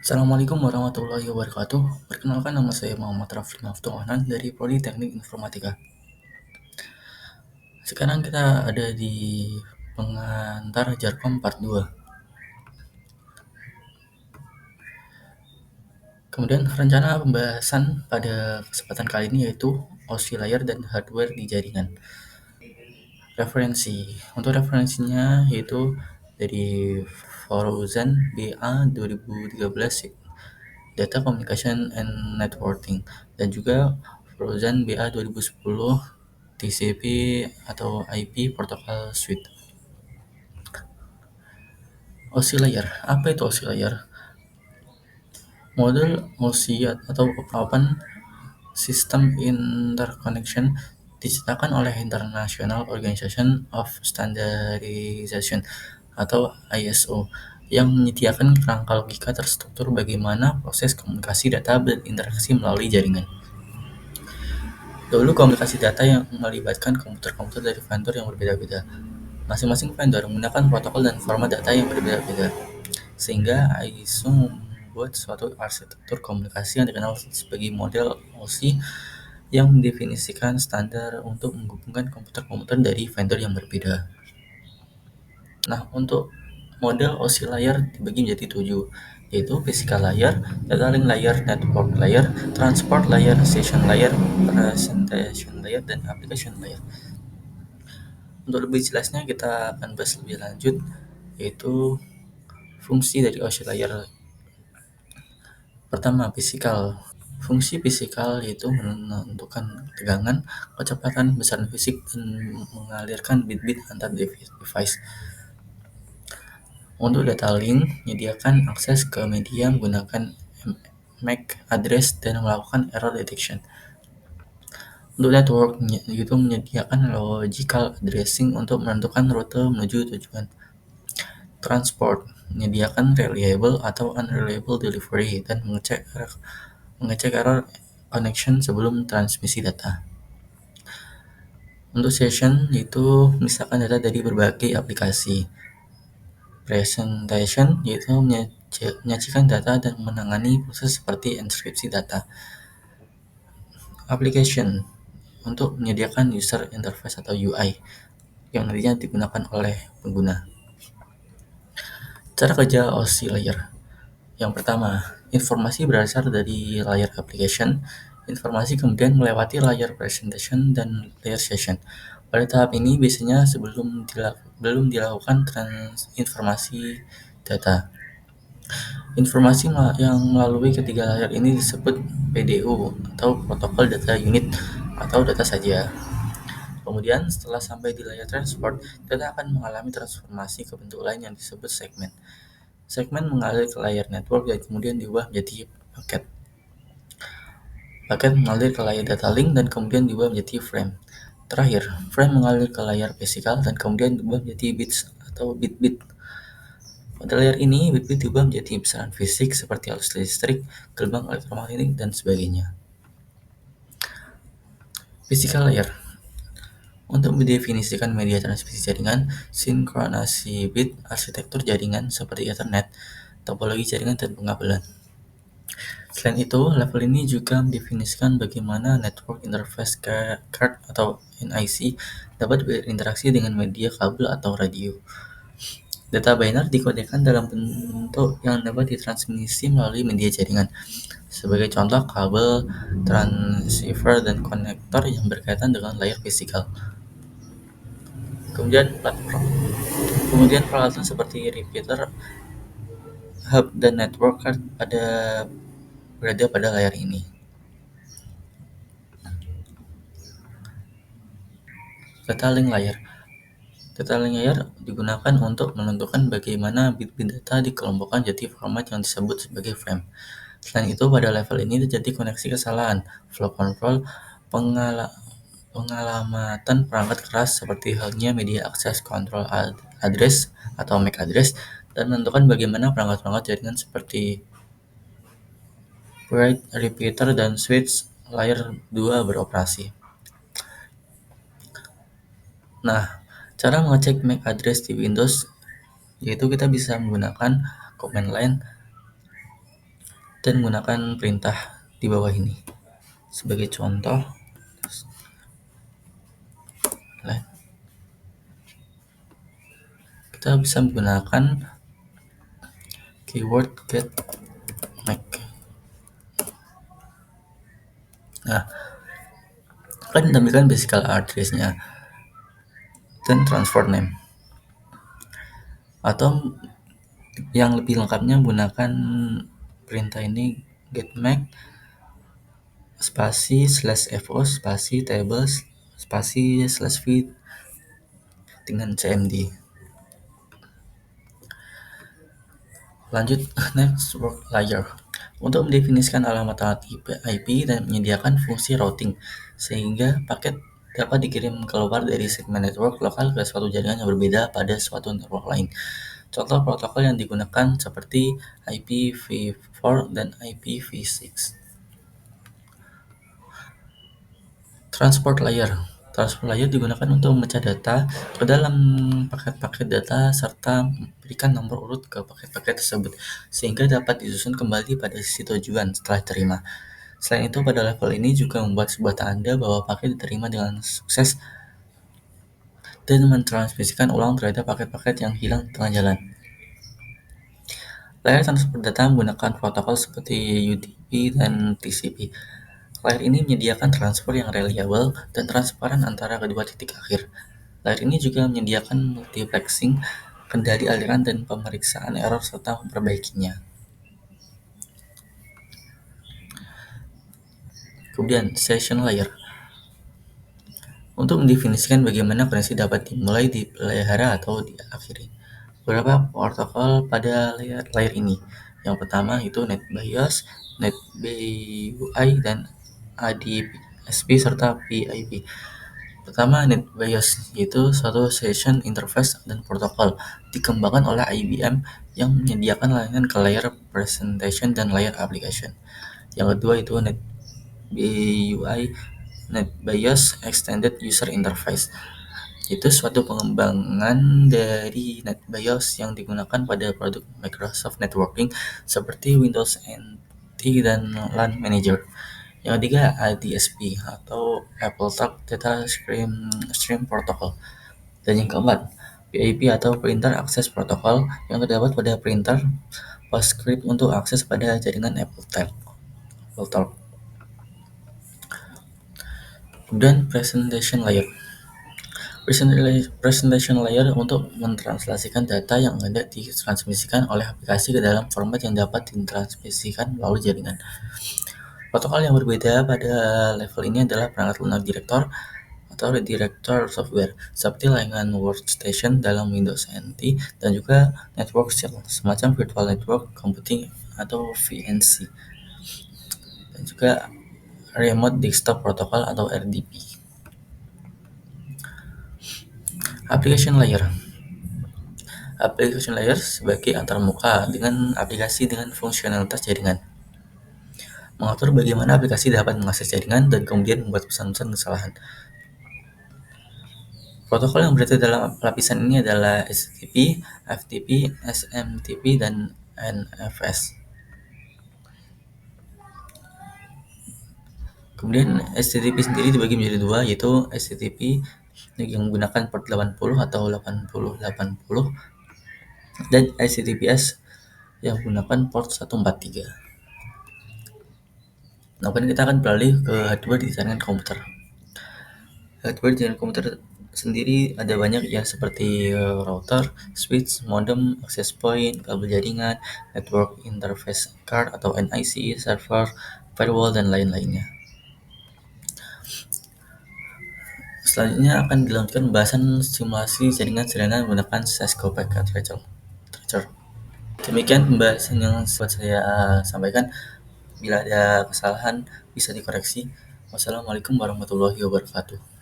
Assalamualaikum warahmatullahi wabarakatuh. Perkenalkan, nama saya Muhammad Rafli Maftuhanan dari Prodi Teknik Informatika. Sekarang kita ada di pengantar Jarkom Part 2. Kemudian rencana pembahasan pada kesempatan kali ini yaitu OSI layar dan hardware di jaringan. Referensi. Untuk referensinya yaitu dari Fauzan BA 2013, Data Communication and Networking, dan juga Fauzan BA 2010, TCP atau IP Protocol Suite. OSI layer. Apa itu OSI layer? Model OSI atau Open System Interconnection diciptakan oleh International Organization of Standardization atau ISO yang menyediakan kerangka logika terstruktur bagaimana proses komunikasi data berinteraksi melalui jaringan. Dahulu komunikasi data yang melibatkan komputer-komputer dari vendor yang berbeda-beda. Masing-masing vendor menggunakan protokol dan format data yang berbeda-beda, sehingga ISO membuat suatu arsitektur komunikasi yang dikenal sebagai model OSI yang mendefinisikan standar untuk menghubungkan komputer-komputer dari vendor yang berbeda. Nah, untuk model OSI layer dibagi menjadi 7, yaitu physical layer, data link layer, network layer, transport layer, session layer, presentation layer, dan application layer. Untuk lebih jelasnya kita akan bahas lebih lanjut, yaitu fungsi dari OSI layer. Pertama, fisikal. Fungsi fisikal yaitu menentukan tegangan, kecepatan, besaran fisik, dan mengalirkan bit-bit antar device. Untuk data link, menyediakan akses ke media menggunakan MAC address dan melakukan error detection. Untuk network, yaitu menyediakan logical addressing untuk menentukan rute menuju tujuan. Transport, menyediakan reliable atau unreliable delivery dan mengecek error connection sebelum transmisi data. Untuk session, yaitu misalkan data dari berbagai aplikasi. Presentation, yaitu menyajikan data dan menangani proses seperti enkripsi data. Application, untuk menyediakan user interface atau UI yang nantinya digunakan oleh pengguna. Cara kerja OSI layer. Yang pertama, informasi berasal dari layer application. Informasi kemudian melewati layer presentation dan layer session. Pada tahap ini biasanya belum dilakukan informasi data. Informasi yang melalui ketiga layer ini disebut PDU atau Protocol Data Unit atau data saja. Kemudian setelah sampai di layer transport, data akan mengalami transformasi ke bentuk lain yang disebut segmen. Segmen mengalir ke layer network dan kemudian diubah menjadi paket. Paket mengalir ke layar data link dan kemudian diubah menjadi frame. Terakhir, frame mengalir ke layar fisikal dan kemudian diubah menjadi bits atau bit-bit. Pada layar ini, bit-bit diubah menjadi besaran fisik seperti arus listrik, gelombang elektromagnetik, dan sebagainya. Physical layer. Untuk mendefinisikan media transmisi jaringan, sinkronasi bit, arsitektur jaringan seperti Ethernet, topologi jaringan, dan pengabelan. Selain itu, level ini juga mendefinisikan bagaimana network interface card atau NIC dapat berinteraksi dengan media kabel atau radio. Data binary dikodekan dalam bentuk yang dapat ditransmisi melalui media jaringan. Sebagai contoh, kabel, transceiver, dan konektor yang berkaitan dengan layar fisikal. Kemudian peralatan seperti repeater, hub, dan network card berada pada layar ini. Data link layer. Data link layer digunakan untuk menentukan bagaimana bit-bit data dikelompokkan jadi format yang disebut sebagai frame. Selain itu, pada level ini terjadi koneksi kesalahan, flow control, pengalamatan perangkat keras seperti halnya media access control address atau MAC address, dan menentukan bagaimana perangkat-perangkat jaringan seperti write, repeater, dan switch layer 2 beroperasi. Nah, cara mengecek MAC address di Windows yaitu kita bisa menggunakan command line dan menggunakan perintah di bawah ini. Sebagai contoh, kita bisa menggunakan keyword get Mac. Nah, akan ditampilkan physical address-nya dan transfer name. Atau yang lebih lengkapnya menggunakan perintah ini get Mac spasi /fo spasi tables spasi /feed dengan cmd. Lanjut, network layer. Untuk mendefinisikan alamat IP dan menyediakan fungsi routing, sehingga paket dapat dikirim keluar dari segmen network lokal ke suatu jaringan yang berbeda pada suatu network lain. Contoh protokol yang digunakan seperti IPv4 dan IPv6. Transport layer. Transport layer digunakan untuk memecah data ke dalam paket-paket data serta memberikan nomor urut ke paket-paket tersebut sehingga dapat disusun kembali pada sisi tujuan setelah diterima. Selain itu, pada level ini juga membuat sebuah tanda bahwa paket diterima dengan sukses dan mentransmisikan ulang terhadap paket-paket yang hilang di tengah jalan. Layer transport data menggunakan protokol seperti UDP dan TCP. Layer ini menyediakan transfer yang reliable dan transparan antara kedua titik akhir. Layer ini juga menyediakan multiplexing, kendali aliran dan pemeriksaan error serta memperbaikinya. Kemudian, session layer. Untuk mendefinisikan bagaimana koneksi dapat dimulai, dipelihara, atau diakhiri. Beberapa protokol pada layer ini. Yang pertama itu NetBIOS, NetBIOS, dan ADSP serta PIP. Pertama, NetBIOS yaitu suatu session interface dan protokol dikembangkan oleh IBM yang menyediakan layanan ke layer presentation dan layer application. Yang kedua itu NetBIOS, NetBIOS Extended User Interface, yaitu suatu pengembangan dari NetBIOS yang digunakan pada produk Microsoft Networking seperti Windows NT dan LAN Manager. Yang ketiga, ADSP atau AppleTalk Data Stream Protocol. Dan yang keempat, PIP atau Printer Access Protocol yang terdapat pada printer PostScript untuk akses pada jaringan AppleTalk. Kemudian presentation layer. Presentation layer untuk mentranslasikan data yang hendak ditransmisikan oleh aplikasi ke dalam format yang dapat ditransmisikan melalui jaringan. Protokol yang berbeda pada level ini adalah perangkat lunak director atau redirector software, seperti layanan workstation dalam Windows NT dan juga network shell, semacam virtual network computing atau VNC, dan juga remote desktop protocol atau RDP. Application layer. Application layer sebagai antarmuka dengan aplikasi dengan fungsionalitas jaringan. Mengatur bagaimana aplikasi dapat mengakses jaringan dan kemudian membuat pesan-pesan kesalahan. Protokol yang berada dalam lapisan ini adalah HTTP, FTP, SMTP, dan NFS. Kemudian HTTP sendiri dibagi menjadi dua, yaitu HTTP yang menggunakan port 80 atau 8080 dan HTTPS yang menggunakan port 143. Nah, kemudian kita akan beralih ke hardware di jaringan komputer. Hardware di jaringan komputer sendiri ada banyak ya, seperti router, switch, modem, access point, kabel jaringan, network interface card atau NIC, server, firewall, dan lain-lainnya. Selanjutnya akan dilanjutkan pembahasan simulasi jaringan sederhana menggunakan Cisco Packet Tracer. Demikian pembahasan yang sempat saya sampaikan. Bila ada kesalahan bisa dikoreksi. Wassalamualaikum warahmatullahi wabarakatuh.